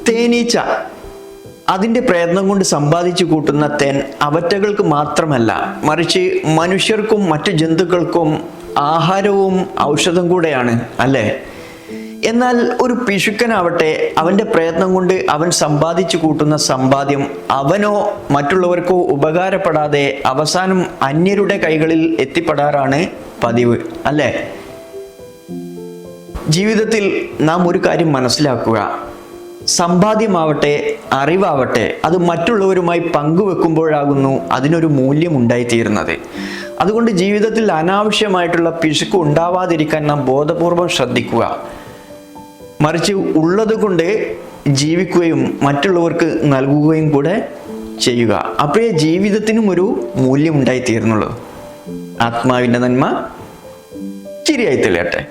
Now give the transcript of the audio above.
തേനീച്ച അതിൻ്റെ പ്രയത്നം കൊണ്ട് സമ്പാദിച്ചു കൂട്ടുന്ന തേൻ അവറ്റകൾക്ക് മാത്രമല്ല, മറിച്ച് മനുഷ്യർക്കും മറ്റു ജന്തുക്കൾക്കും ആഹാരവും ഔഷധം കൂടെയാണ്, അല്ലേ? എന്നാൽ ഒരു പിശുക്കനാവട്ടെ, അവൻ്റെ പ്രയത്നം കൊണ്ട് അവൻ സമ്പാദിച്ചു കൂട്ടുന്ന സമ്പാദ്യം അവനോ മറ്റുള്ളവർക്കോ ഉപകാരപ്പെടാതെ അവസാനം അന്യരുടെ കൈകളിൽ എത്തിപ്പെടാറാണ് പതിവ്, അല്ലേ? ജീവിതത്തിൽ നാം ഒരു കാര്യം മനസ്സിലാക്കുക, സമ്പാദ്യമാവട്ടെ അറിവാവട്ടെ അത് മറ്റുള്ളവരുമായി പങ്കുവെക്കുമ്പോഴാകുന്നു അതിനൊരു മൂല്യം ഉണ്ടായിത്തീരുന്നത്. അതുകൊണ്ട് ജീവിതത്തിൽ അനാവശ്യമായിട്ടുള്ള പിശുക്ക് ഉണ്ടാവാതിരിക്കാൻ നാം ബോധപൂർവം ശ്രദ്ധിക്കുക. മറിച്ച് ഉള്ളത് കൊണ്ട് ജീവിക്കുകയും മറ്റുള്ളവർക്ക് നൽകുകയും കൂടെ ചെയ്യുക. അപ്പോഴേ ജീവിതത്തിനും ഒരു മൂല്യം ഉണ്ടായിത്തീരുന്നുള്ളൂ. ആത്മാവിൻ്റെ നന്മ ചിരിയായി തെളിയട്ടെ.